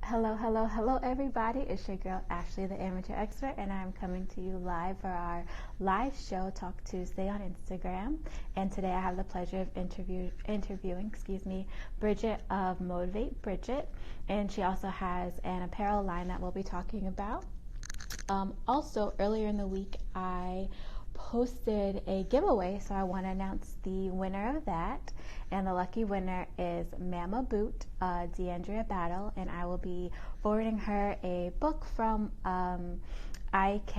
Hello, hello, hello, everybody. It's your girl, Ashley, the amateur expert, and I'm coming to you live for our live show, Talk Tuesday, on Instagram. And today I have the pleasure of interviewing, Bridget of Motivate Bridget. And she also has an apparel line that we'll be talking about. Also, earlier in the week, I posted a giveaway, so I want to announce the winner of that. And the lucky winner is Mama Boot, Deandrea Battle, and I will be forwarding her a book from IK.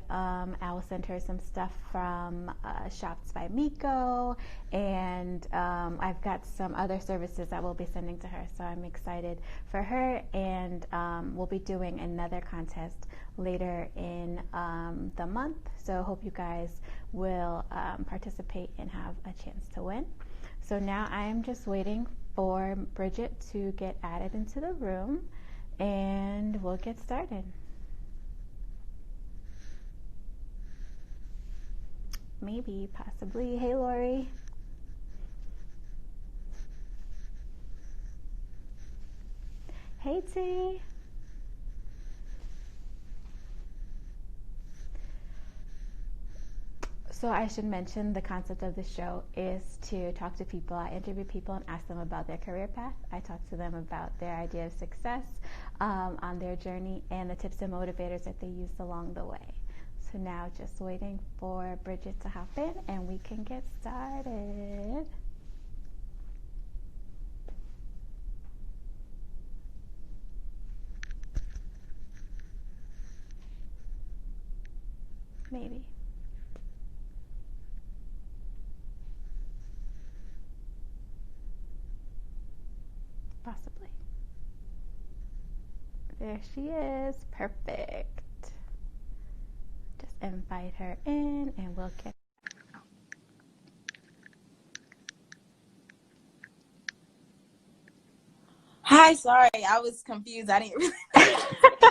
I will send her some stuff from Shops by Miko, and I've got some other services that we'll be sending to her. So I'm excited for her, and we'll be doing another contest later in the month. So hope you guys will participate and have a chance to win. So now I am just waiting for Bridget to get added into the room, and we'll get started. Maybe, possibly. Hey, Lori. Hey, T. So I should mention the concept of the show is to talk to people. I interview people and ask them about their career path. I talk to them about their idea of success on their journey and the tips and motivators that they used along the way. So now just waiting for Bridget to hop in and we can get started. Maybe. Possibly. There she is. Perfect. Just invite her in and we'll get. Hi, sorry, I was confused. I didn't really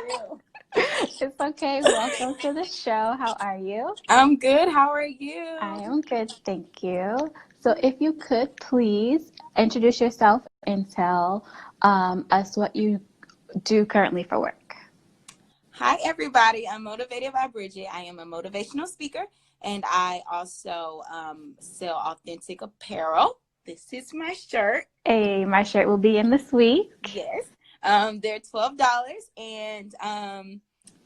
know. It's okay. Welcome to the show. How are you? I'm good. How are you? I am good, thank you. So if you could please introduce yourself and tell us what you do currently for work. Hi, everybody. I'm Motivated by Bridget. I am a motivational speaker, and I also sell authentic apparel. This is my shirt. Hey, my shirt will be in this week. Yes. They're $12, and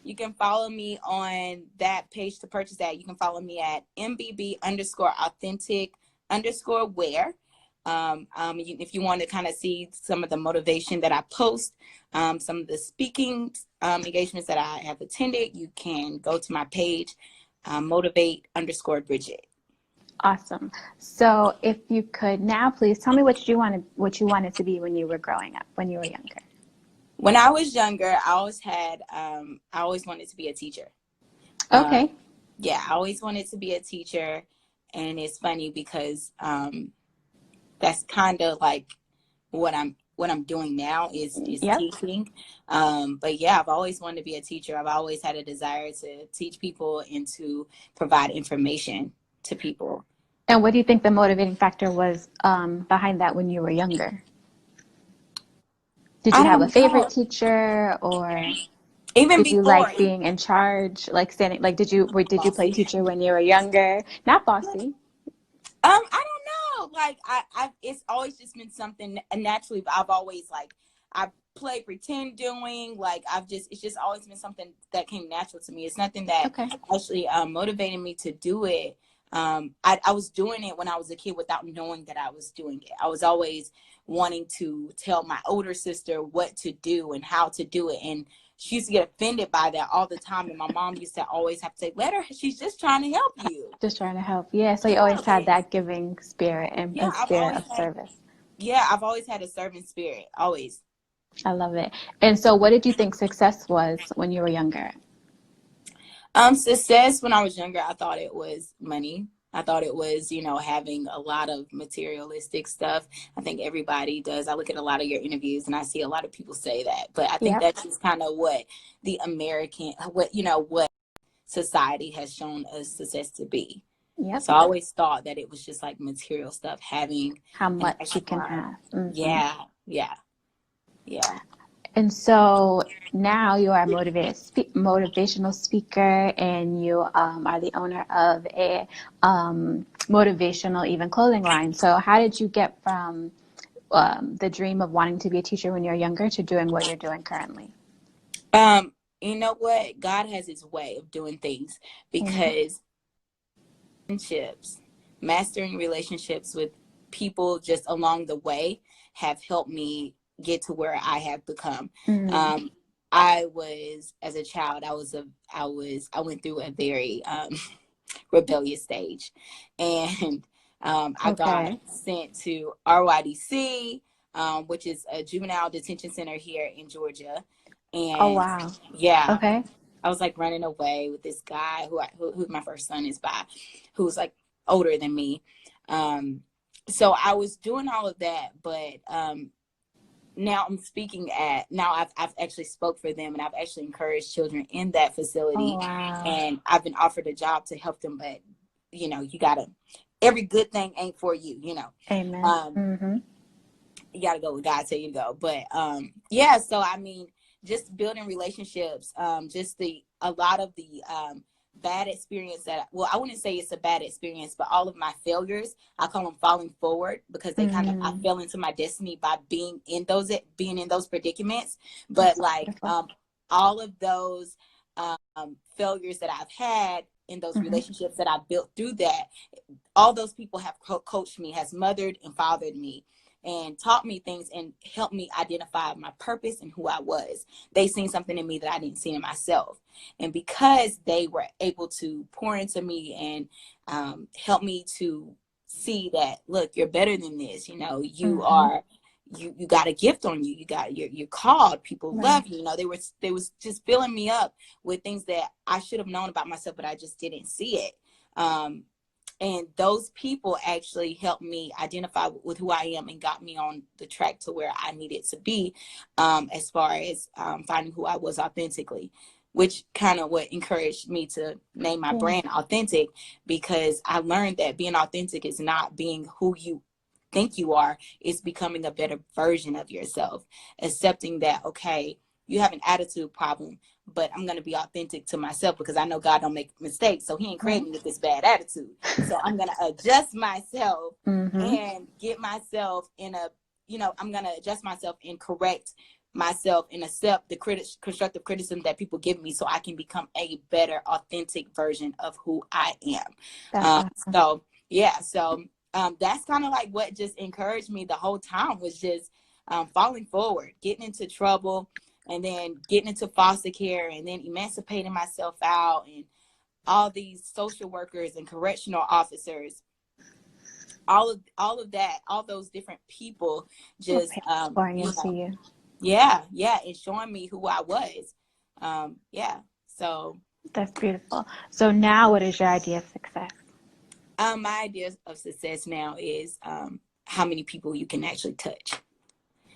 you can follow me on that page to purchase that. You can follow me at MBB_authentic_wear. If you want to kind of see some of the motivation that I post, some of the speaking engagements that I have attended, you can go to my page, Motivate_Bridget. Awesome. So if you could now please tell me what you wanted to be when you were growing up, when you were younger. When I was younger, I always wanted to be a teacher. Okay. Yeah, I always wanted to be a teacher, and it's funny because that's kind of like what I'm doing now is Yep. teaching. But yeah, I've always wanted to be a teacher. I've always had a desire to teach people and to provide information to people. And what do you think the motivating factor was behind that when you were younger? Did you have a favorite teacher, or even did you like being in charge, like standing, like did you play teacher when you were younger? Not bossy. I don't know. Like I've it's always just been something naturally. But I've always I play pretend doing it's just always been something that came natural to me. It's nothing that actually motivated me to do it. I was doing it when I was a kid without knowing that I was doing it. I was always wanting to tell my older sister what to do and how to do it. And she used to get offended by that all the time. And my mom used to always have to say, let her, she's just trying to help you. Just trying to help. Yeah. So you always had that giving spirit and spirit of service. Yeah. I've always had a servant spirit. Always. I love it. And so what did you think success was when you were younger? Success when I was younger, I thought it was money. I thought it was, having a lot of materialistic stuff. I think everybody does. I look at a lot of your interviews and I see a lot of people say that. But I think that's just kind of what the what society has shown us success to be. Yep. So I always thought that it was just like material stuff, having how much you can have. Mm-hmm. Yeah. And so now you are a motivational speaker, and you are the owner of a motivational even clothing line. So how did you get from the dream of wanting to be a teacher when you're younger to doing what you're doing currently? You know what? God has his way of doing things, Mm-hmm. because relationships, mastering relationships with people just along the way have helped me get to where I have become. Mm. Um, I was, as a child, I went through a very rebellious stage, and I got Okay. sent to RYDC, which is a juvenile detention center here in Georgia. Oh, And wow. yeah, Okay. I was like running away with this guy who my first son is by, who was like older than me. So I was doing all of that, but now I'm speaking at, now I've actually spoke for them, and I've actually encouraged children in that Oh, facility, wow. and I've been offered a job to help them. But you gotta, every good thing ain't for you. Amen. um Mm-hmm. you got to go where God tell you to go. But yeah, so I mean, just building relationships, just a lot of the bad experience that, well, I wouldn't say it's a bad experience, but all of my failures, I call them falling forward, because they kind of, I Mm. fell into my destiny by being in those predicaments. But That's like beautiful. all of those failures that I've had in those Mm-hmm. relationships that I built through that, all those people have coached me, has mothered and fathered me, and taught me things, and helped me identify my purpose and who I was. They seen something in me that I didn't see in myself. And because they were able to pour into me and help me to see that, look, you're better than this. You Mm-hmm. are, you got a gift on you. You're called. People Right. love you. They was just filling me up with things that I should have known about myself, but I just didn't see it. Um, and those people actually helped me identify with who I am, and got me on the track to where I needed to be, as far as finding who I was authentically, which kind of what encouraged me to name my Yeah. brand Authentic, because I learned that being authentic is not being who you think you are. It's becoming a better version of yourself, accepting that, okay, you have an attitude problem, but I'm going to be authentic to myself, because I know God don't make mistakes. So he ain't created Right. me with this bad attitude. So I'm going to adjust myself Mm-hmm. and get myself in a, I'm going to adjust myself and correct myself and accept the constructive criticism that people give me, so I can become a better, authentic version of who I am. That's awesome. So yeah, so that's kind of like what just encouraged me the whole time, was just falling forward, getting into trouble, and then getting into foster care, and then emancipating myself out, and all these social workers and correctional officers, all of that, all those different people We're just pouring into you. yeah, and showing me who I was. Yeah. So That's beautiful. So now what is your idea of success? my idea of success now is how many people you can actually touch,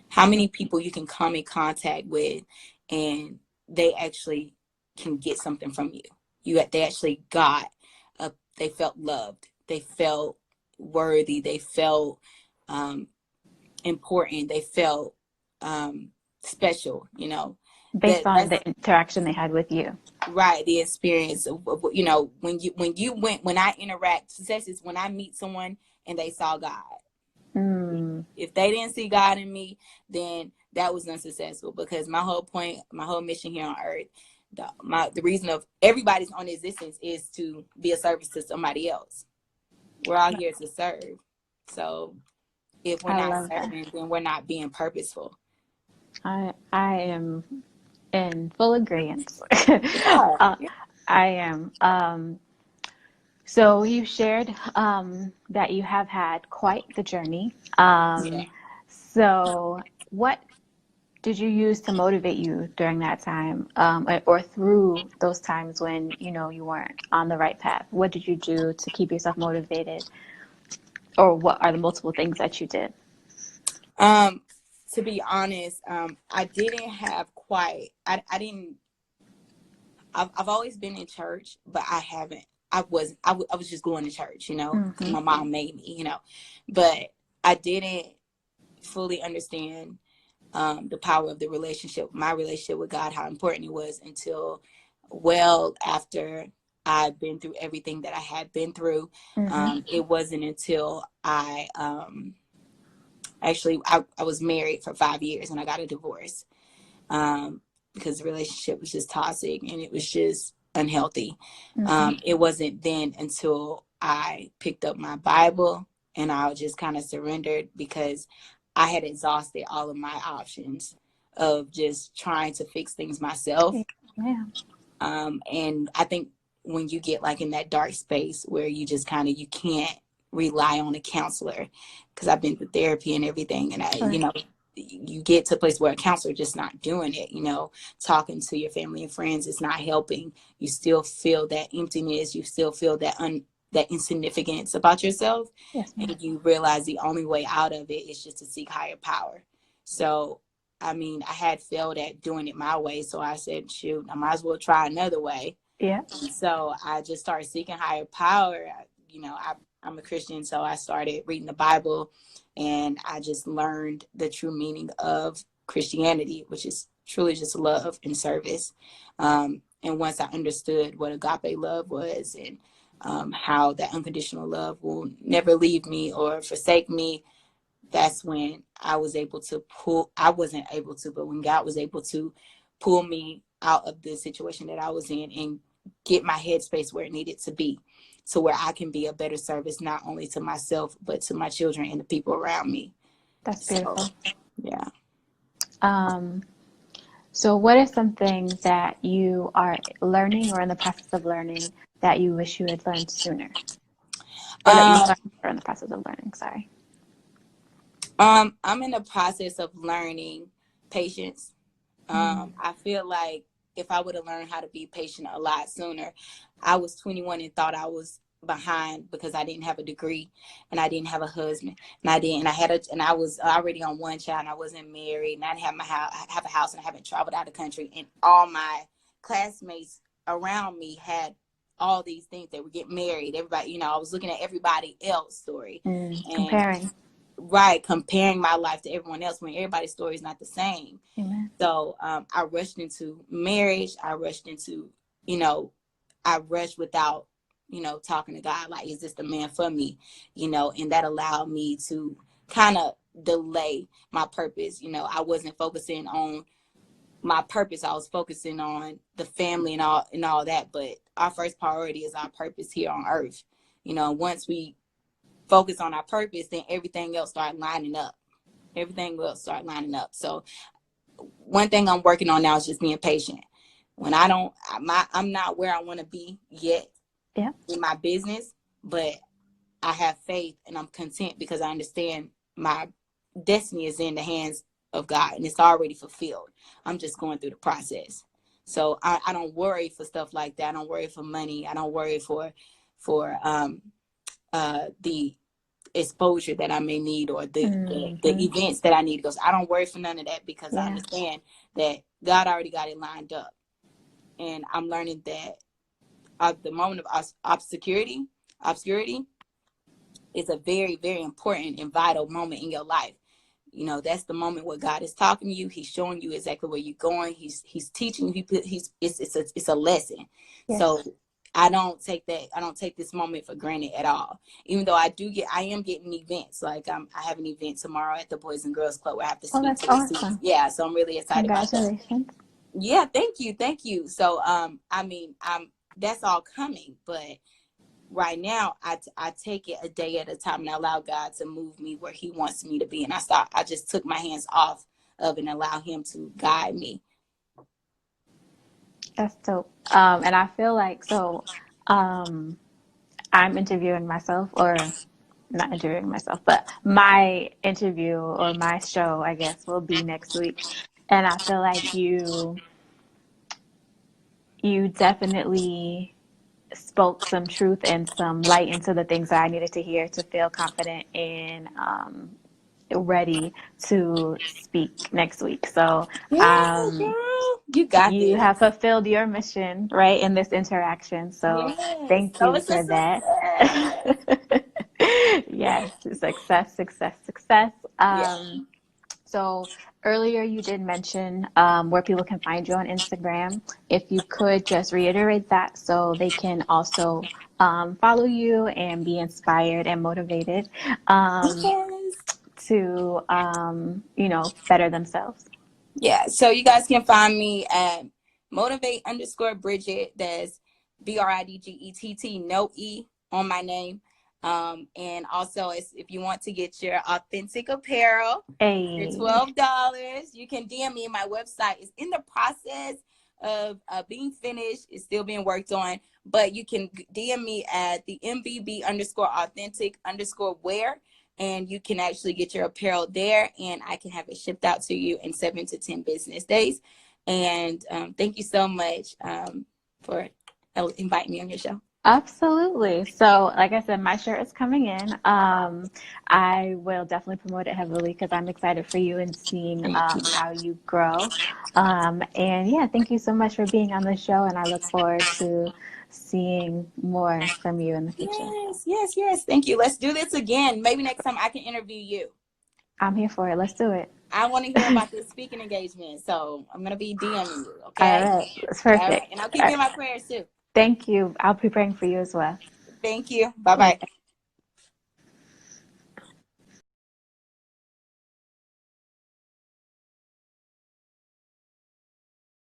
how many people you can come in contact with, and they actually can get something from you. They actually got they felt loved, they felt worthy, they felt um, important, they felt special. Based on That's the interaction they had with you. right, the experience of when I interact. Success is when I meet someone and they saw God. Mm. If they didn't see God in me, then that was unsuccessful, because my whole point, my whole mission here on earth, the reason of everybody's on existence is to be a service to somebody else. We're all here to serve. So if we're I not love that. serving, then we're not being purposeful. I am in full agreement. Yeah. uh, I am. So you shared that you have had quite the journey. Yeah. So what did you use to motivate you during that time, or through those times when you weren't on the right path? What did you do to keep yourself motivated, or what are the multiple things that you did? Um, to be honest, I didn't have quite. I didn't. I've always been in church, but I haven't. I was just going to church, because Mm-hmm. my mom made me, but I didn't fully understand the power of the relationship, my relationship with God, how important it was until well after I'd been through everything that I had been through. It wasn't until I was married for 5 years and I got a divorce because the relationship was just toxic and it was just unhealthy. It wasn't then until I picked up my Bible and I just kind of surrendered because I had exhausted all of my options of just trying to fix things myself. Yeah. And I think when you get like in that dark space where you just kind of, you can't rely on a counselor, because I've been through therapy and everything. And you know, you get to a place where a counselor just not doing it, you know, talking to your family and friends is not helping. You still feel that emptiness. You still feel that that insignificance about yourself. Yes, and you realize the only way out of it is just to seek higher power. So, I mean, I had failed at doing it my way. So I said, shoot, I might as well try another way. Yeah. So I just started seeking higher power. You know, I'm a Christian, so I started reading the Bible and I just learned the true meaning of Christianity, which is truly just love and service. And once I understood what agape love was and how that unconditional love will never leave me or forsake me, that's when I was able to I wasn't able to, but when God was able to pull me out of the situation that I was in and get my headspace where it needed to be, so where I can be a better service, not only to myself, but to my children and the people around me. That's beautiful. So, yeah. So what are some things that you are learning or in the process of learning that you wish you had learned sooner? Or that you learned or in the process of learning, sorry. I'm in the process of learning patience. I feel like if I would have learned how to be patient a lot sooner, I was 21 and thought I was behind because I didn't have a degree and I didn't have a husband and I was already on one child and I wasn't married and I didn't have have a house and I haven't traveled out of the country, and all my classmates around me had all these things. They would get married. Everybody, you know, I was looking at everybody else's story and Comparing. Right, comparing my life to everyone else when everybody's story is not the same. Amen. So I rushed into marriage. I rushed into, you know, I rushed without, you know, talking to God, like, is this the man for me? You know, and that allowed me to kind of delay my purpose. You know, I wasn't focusing on my purpose. I was focusing on the family and all that. But our first priority is our purpose here on earth. You know, once we focus on our purpose, then everything else start lining up. So one thing I'm working on now is just being patient. When I'm not where I want to be yet in my business, but I have faith and I'm content because I understand my destiny is in the hands of God and it's already fulfilled. I'm just going through the process. So I don't worry for stuff like that. I don't worry for money. I don't worry for the exposure that I may need or the events that I need to go. So I don't worry for none of that because I understand that God already got it lined up. And I'm learning that at the moment of obscurity is a very, very important and vital moment in your life. You know, that's the moment where God is talking to you. He's showing you exactly where you're going. He's teaching you. It's a lesson. Yes. So I don't take this moment for granted at all. Even though I am getting events. Like I have an event tomorrow at the Boys and Girls Club where I have to speak to the students. Yeah, so I'm really excited about that. Yeah, thank you. So that's all coming, but right now I take it a day at a time and I allow God to move me where He wants me to be, and I just took my hands off of it and allow Him to guide me. That's dope. And I feel like I'm interviewing myself, or not interviewing myself, but my interview or my show, I guess, will be next week. And I feel like you definitely spoke some truth and some light into the things that I needed to hear to feel confident and ready to speak next week. So you got you have fulfilled your mission, right, in this interaction. So thank you for that. Yes, success. So earlier you did mention where people can find you on Instagram. If you could just reiterate that so they can also follow you and be inspired and motivated Yes. to, better themselves. Yeah, so you guys can find me at motivate_Bridget. That's Bridgett, no E on my name. And also, if you want to get your authentic apparel, your Hey. $12, you can DM me. My website is in the process of being finished. It's still being worked on, but you can DM me at the MBB_authentic_wear, and you can actually get your apparel there, and I can have it shipped out to you in 7 to 10 business days. And thank you so much for inviting me on your show. Absolutely. So, like I said, my shirt is coming in. I will definitely promote it heavily because I'm excited for you and seeing Thank you. how you grow. And yeah, thank you so much for being on the show, and I look forward to seeing more from you in the future. Yes. Thank you. Let's do this again. Maybe next time I can interview you. I'm here for it. Let's do it. I want to hear about this speaking engagement. So I'm going to be DMing you. All Okay. right. It's All right. perfect. And I'll keep All you in right. my prayers too. Thank you. I'll be praying for you as well. Thank you. Bye bye.